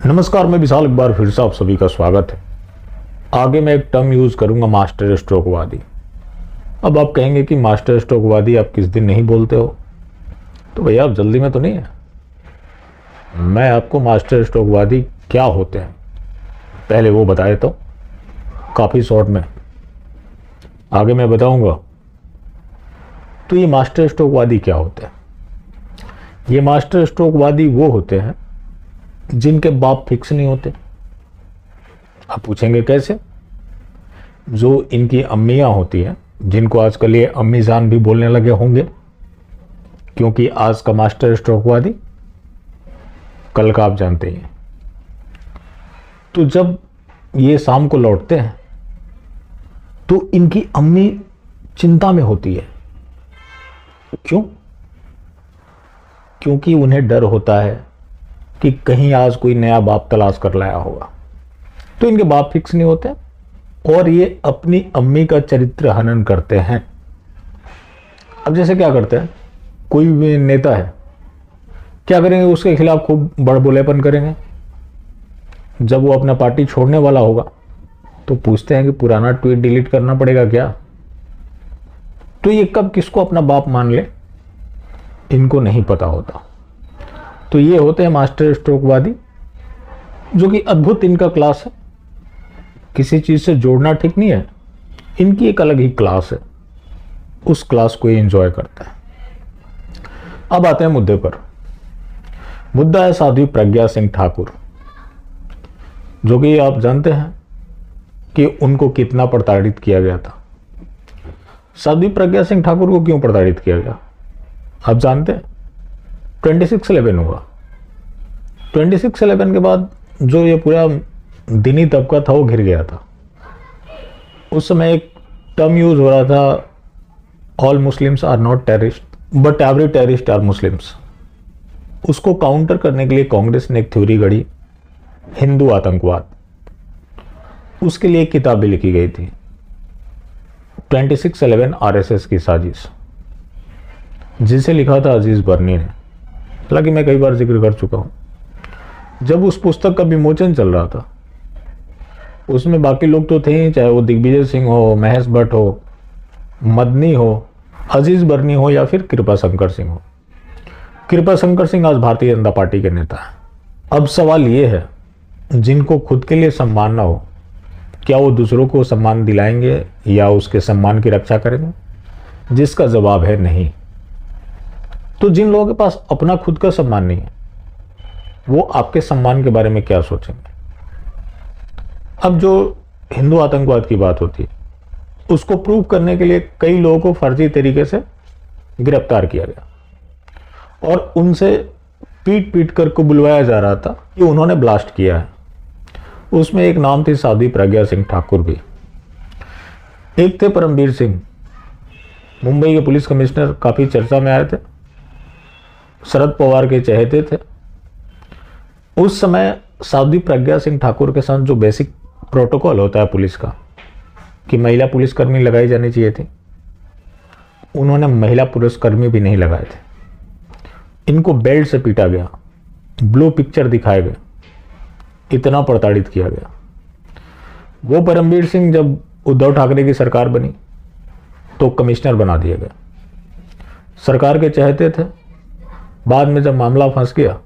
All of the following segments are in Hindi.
नमस्कार, मैं विशाल। एक बार फिर से आप सभी का स्वागत है। आगे मैं एक टर्म यूज करूंगा, मास्टर स्ट्रोकवादी। अब आप कहेंगे कि मास्टर स्ट्रोकवादी आप किस दिन नहीं बोलते हो, तो भैया आप जल्दी में तो नहीं है। मैं आपको मास्टर स्ट्रोकवादी क्या होते हैं पहले वो बता देता हूँ, काफ़ी शॉर्ट में। आगे मैं बताऊंगा। तो ये मास्टर स्ट्रोकवादी क्या होते हैं? ये मास्टर स्ट्रोकवादी वो होते हैं जिनके बाप फिक्स नहीं होते। आप पूछेंगे कैसे? जो इनकी अम्मियां होती हैं, जिनको आजकल ये अम्मी जान भी बोलने लगे होंगे, क्योंकि आज का मास्टर स्ट्रोकवादी कल का आप जानते हैं। तो जब ये शाम को लौटते हैं तो इनकी अम्मी चिंता में होती है। क्यों? क्योंकि उन्हें डर होता है कि कहीं आज कोई नया बाप तलाश कर लाया होगा। तो इनके बाप फिक्स नहीं होते और ये अपनी अम्मी का चरित्र हनन करते हैं। अब जैसे क्या करते हैं, कोई भी नेता है, क्या करेंगे? उसके खिलाफ खूब बड़बोलेपन करेंगे। जब वो अपना पार्टी छोड़ने वाला होगा तो पूछते हैं कि पुराना ट्वीट डिलीट करना पड़ेगा क्या? तो ये कब किसको अपना बाप मान ले, इनको नहीं पता होता। तो ये होते हैं मास्टर स्ट्रोकवादी, जो कि अद्भुत इनका क्लास है। किसी चीज से जोड़ना ठीक नहीं है, इनकी एक अलग ही क्लास है। उस क्लास को ये एंजॉय करता है। अब आते हैं मुद्दे पर। मुद्दा है साध्वी प्रज्ञा सिंह ठाकुर, जो कि आप जानते हैं कि उनको कितना प्रताड़ित किया गया था। साध्वी प्रज्ञा सिंह ठाकुर को क्यों प्रताड़ित किया गया आप जानते हैं? 26/11 हुआ। 26/11 के बाद जो ये पूरा दीनी तबका था वो घिर गया था। उस समय एक टर्म यूज हो रहा था, all Muslims are not terrorist but every terrorist are Muslims. उसको काउंटर करने के लिए कांग्रेस ने एक थ्योरी गढ़ी, हिंदू आतंकवाद। उसके लिए एक किताब भी लिखी गई थी, 26/11 आरएसएस की साजिश, जिसे लिखा था अजीज बर्नी ने। हालांकि मैं कई बार जिक्र कर चुका हूं। जब उस पुस्तक का विमोचन चल रहा था, उसमें बाकी लोग तो थे ही, चाहे वो दिग्विजय सिंह हो, महेश भट्ट हो, मदनी हो, अजीज बर्नी हो या फिर कृपा शंकर सिंह हो। कृपा शंकर सिंह आज भारतीय जनता पार्टी के नेता है। अब सवाल ये है, जिनको खुद के लिए सम्मान ना हो, क्या वो दूसरों को सम्मान दिलाएंगे या उसके सम्मान की रक्षा करेंगे? जिसका जवाब है नहीं। तो जिन लोगों के पास अपना खुद का सम्मान नहीं है, वो आपके सम्मान के बारे में क्या सोचेंगे? अब जो हिंदू आतंकवाद की बात होती है, उसको प्रूव करने के लिए कई लोगों को फर्जी तरीके से गिरफ्तार किया गया और उनसे पीट पीट कर को बुलवाया जा रहा था कि उन्होंने ब्लास्ट किया है। उसमें एक नाम थी साध्वी प्रज्ञा सिंह ठाकुर भी, एक थे परमवीर सिंह, मुंबई के पुलिस कमिश्नर, काफी चर्चा में आए थे, शरद पवार के चहेते थे। उस समय साध्वी प्रज्ञा सिंह ठाकुर के साथ जो बेसिक प्रोटोकॉल होता है पुलिस का, कि महिला पुलिसकर्मी लगाई जानी चाहिए थी, उन्होंने महिला पुलिसकर्मी भी नहीं लगाए थे। इनको बेल्ट से पीटा गया, ब्लू पिक्चर दिखाए गए, इतना प्रताड़ित किया गया। वो परमवीर सिंह जब उद्धव ठाकरे की सरकार बनी तो कमिश्नर बना दिए गए, सरकार के चहेते थे। बाद में जब मामला फंस गया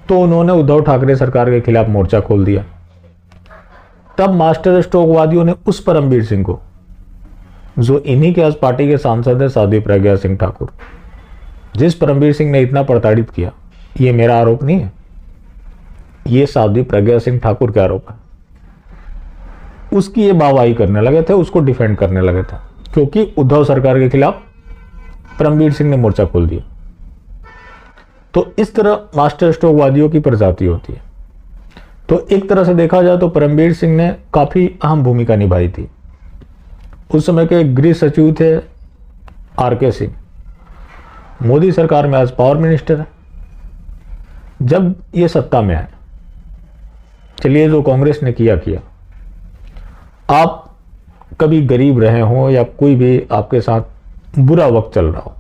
तो उन्होंने उद्धव ठाकरे सरकार के खिलाफ मोर्चा खोल दिया। तब मास्टर स्ट्रोकवादियों ने उस परमवीर सिंह को, जो इन्हीं के आज पार्टी के सांसद है, साध्वी प्रज्ञा सिंह ठाकुर, जिस परमवीर सिंह ने इतना प्रताड़ित किया, ये मेरा आरोप नहीं है, ये साध्वी प्रज्ञा सिंह ठाकुर का आरोप है। उसकी ये वाहवाही करने लगे थे, उसको डिफेंड करने लगे थे, क्योंकि उद्धव सरकार के खिलाफ परमवीर सिंह ने मोर्चा खोल दिया। तो इस तरह मास्टर स्ट्रोकवादियों की प्रजाति होती है। तो एक तरह से देखा जाए तो परमवीर सिंह ने काफी अहम भूमिका निभाई थी। उस समय के गृह सचिव थे आर.के. सिंह, मोदी सरकार में आज पावर मिनिस्टर है। जब ये सत्ता में आए, चलिए जो कांग्रेस ने किया, आप कभी गरीब रहे हो या कोई भी आपके साथ बुरा वक्त चल रहा हो,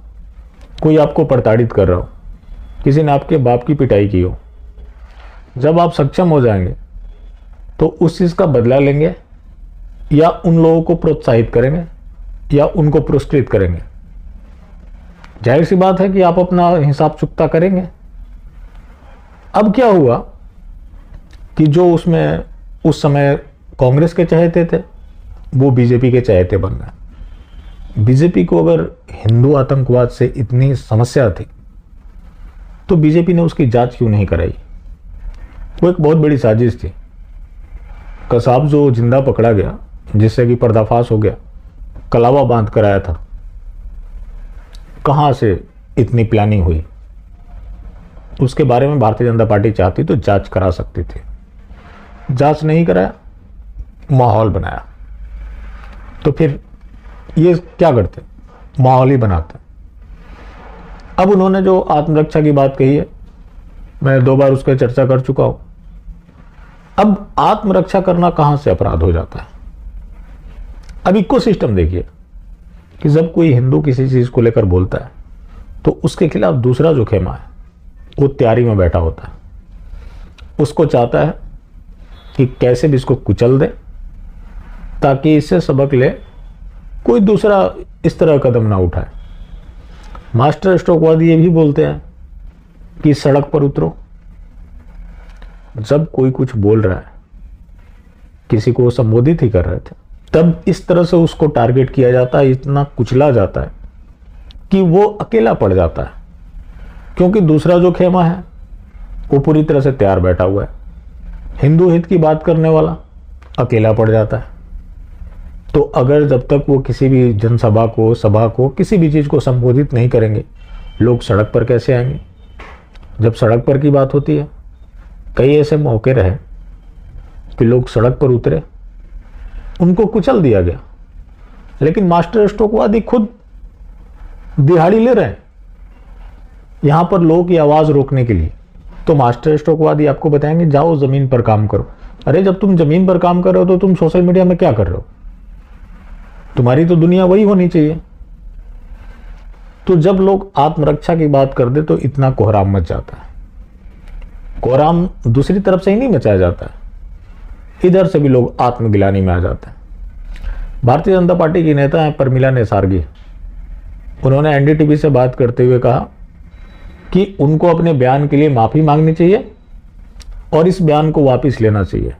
कोई आपको प्रताड़ित कर रहा हो, किसी ने आपके बाप की पिटाई की हो, जब आप सक्षम हो जाएंगे तो उस चीज़ का बदला लेंगे या उन लोगों को प्रोत्साहित करेंगे या उनको पुरस्कृत करेंगे। जाहिर सी बात है कि आप अपना हिसाब चुकता करेंगे। अब क्या हुआ कि जो उसमें उस समय कांग्रेस के चहेते थे वो बीजेपी के चहेते बन गए। बीजेपी को अगर हिंदू आतंकवाद से इतनी समस्या थी तो बीजेपी ने उसकी जांच क्यों नहीं कराई? वो एक बहुत बड़ी साजिश थी। कसाब जो जिंदा पकड़ा गया, जिससे कि पर्दाफाश हो गया, कलावा बांध कर आया था, कहां से इतनी प्लानिंग हुई? उसके बारे में भारतीय जनता पार्टी चाहती तो जांच करा सकती थी। जांच नहीं कराया, माहौल बनाया। तो फिर ये क्या करते? माहौल ही बनाते। अब उन्होंने जो आत्मरक्षा की बात कही है, मैं 2 बार उसका चर्चा कर चुका हूं। अब आत्मरक्षा करना कहां से अपराध हो जाता है? अब इकोसिस्टम देखिए कि जब कोई हिंदू किसी चीज को लेकर बोलता है तो उसके खिलाफ दूसरा जो खेमा है वो तैयारी में बैठा होता है। उसको चाहता है कि कैसे भी इसको कुचल दे ताकि इससे सबक ले कोई दूसरा इस तरह कदम ना उठाए। मास्टर स्ट्रोकवादी ये भी बोलते हैं कि सड़क पर उतरो। जब कोई कुछ बोल रहा है, किसी को संबोधित ही कर रहे थे, तब इस तरह से उसको टारगेट किया जाता है, इतना कुचला जाता है कि वो अकेला पड़ जाता है, क्योंकि दूसरा जो खेमा है वो पूरी तरह से तैयार बैठा हुआ है। हिंदू हित की बात करने वाला अकेला पड़ जाता है। तो अगर जब तक वो किसी भी जनसभा को, सभा को, किसी भी चीज को संबोधित नहीं करेंगे, लोग सड़क पर कैसे आएंगे? जब सड़क पर की बात होती है, कई ऐसे मौके रहे कि लोग सड़क पर उतरे, उनको कुचल दिया गया, लेकिन मास्टर स्ट्रोकवादी खुद दिहाड़ी ले रहे हैं यहां पर लोगों की आवाज रोकने के लिए। तो मास्टर स्ट्रोकवादी आपको बताएंगे जाओ जमीन पर काम करो। अरे जब तुम जमीन पर काम कर रहे हो तो तुम सोशल मीडिया में क्या कर रहे हो? तुम्हारी तो दुनिया वही होनी चाहिए। तो जब लोग आत्मरक्षा की बात कर दे तो इतना कोहराम मच जाता है। कोहराम दूसरी तरफ से ही नहीं मचाया जाता है, इधर से भी लोग आत्मगिलानी में आ जाते हैं। भारतीय जनता पार्टी की नेता हैं प्रमिला नेसारगी। उन्होंने एनडीटीवी से बात करते हुए कहा कि उनको अपने बयान के लिए माफी मांगनी चाहिए और इस बयान को वापस लेना चाहिए,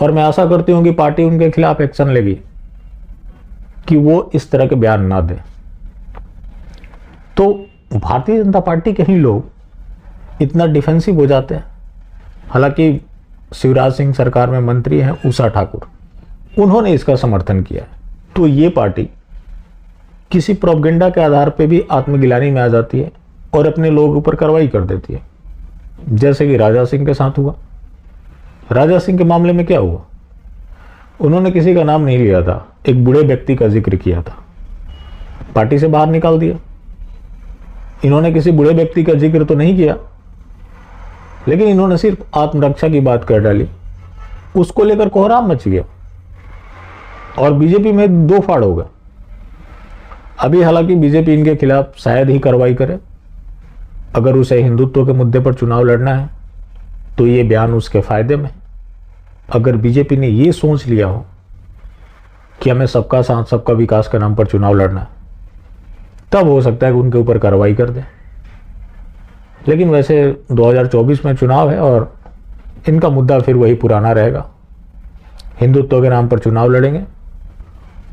और मैं आशा करती हूं कि पार्टी उनके खिलाफ एक्शन लेगी कि वो इस तरह के बयान ना दे। तो भारतीय जनता पार्टी के ही लोग इतना डिफेंसिव हो जाते हैं। हालांकि शिवराज सिंह सरकार में मंत्री हैं उषा ठाकुर, उन्होंने इसका समर्थन किया है। तो ये पार्टी किसी प्रोपेगेंडा के आधार पे भी आत्मगिलानी में आ जाती है और अपने लोगों पर कार्रवाई कर देती है, जैसे कि राजा सिंह के साथ हुआ। राजा सिंह के मामले में क्या हुआ? उन्होंने किसी का नाम नहीं लिया था, एक बूढ़े व्यक्ति का जिक्र किया था, पार्टी से बाहर निकाल दिया। इन्होंने किसी बूढ़े व्यक्ति का जिक्र तो नहीं किया, लेकिन इन्होंने सिर्फ आत्मरक्षा की बात कर डाली, उसको लेकर कोहराम मच गया और बीजेपी में 2 फाड़ हो गया। अभी हालांकि बीजेपी इनके खिलाफ शायद ही कार्रवाई करे। अगर उसे हिंदुत्व के मुद्दे पर चुनाव लड़ना है तो ये बयान उसके फायदे में। अगर बीजेपी ने ये सोच लिया हो कि हमें सबका साथ सबका विकास के नाम पर चुनाव लड़ना है, तब हो सकता है कि उनके ऊपर कार्रवाई कर दे। लेकिन वैसे 2024 में चुनाव है और इनका मुद्दा फिर वही पुराना रहेगा। हिंदुत्व के नाम पर चुनाव लड़ेंगे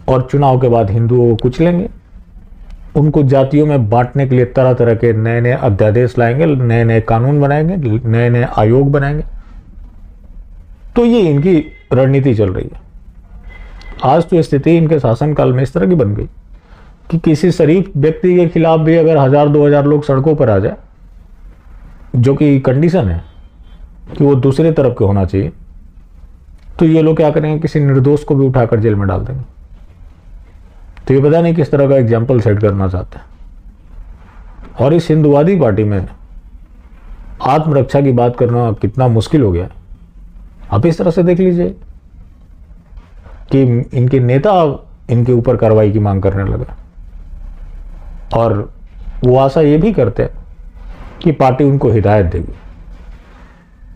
और चुनाव के बाद हिंदुओं को कुचलेंगे, उनको जातियों में बांटने के लिए तरह तरह के नए नए अध्यादेश लाएंगे, नए नए कानून बनाएंगे, नए नए आयोग बनाएंगे। तो ये इनकी रणनीति चल रही है। आज तो स्थिति इनके शासनकाल में इस तरह की बन गई कि किसी शरीफ व्यक्ति के खिलाफ भी अगर 1000-2000 लोग सड़कों पर आ जाए, जो कि कंडीशन है कि वो दूसरे तरफ के होना चाहिए, तो ये लोग क्या करेंगे, किसी निर्दोष को भी उठाकर जेल में डाल देंगे। तो ये पता नहीं किस तरह का एग्जाम्पल सेट करना चाहते हैं। और इस हिंदुवादी पार्टी में आत्मरक्षा की बात करना कितना मुश्किल हो गया है। आप इस तरह से देख लीजिए कि इनके नेता इनके ऊपर कार्रवाई की मांग करने लगे और वो आशा ये भी करते हैं कि पार्टी उनको हिदायत देगी।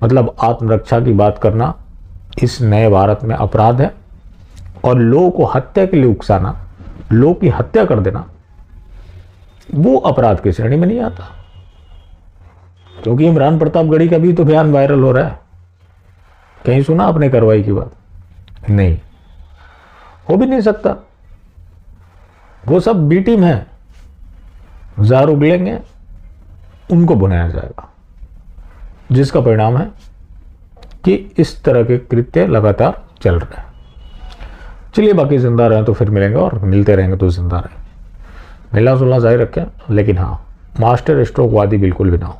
मतलब आत्मरक्षा की बात करना इस नए भारत में अपराध है, और लोगों को हत्या के लिए उकसाना, लोगों की हत्या कर देना, वो अपराध की श्रेणी में नहीं आता। क्योंकि इमरान प्रतापगढ़ी का भी तो बयान वायरल हो रहा है, कहीं सुना आपने कार्रवाई की बात? नहीं, हो भी नहीं सकता। वो सब बी टीम है, जार उगलेंगे, उनको बुनाया जाएगा, जिसका परिणाम है कि इस तरह के कृत्य लगातार चल रहे हैं। चलिए, बाकी जिंदा रहें तो फिर मिलेंगे, और मिलते रहेंगे तो जिंदा रहें। मिलना जुलना जारी रखें, लेकिन हाँ, मास्टर स्ट्रोक वादी बिल्कुल भी ना हो।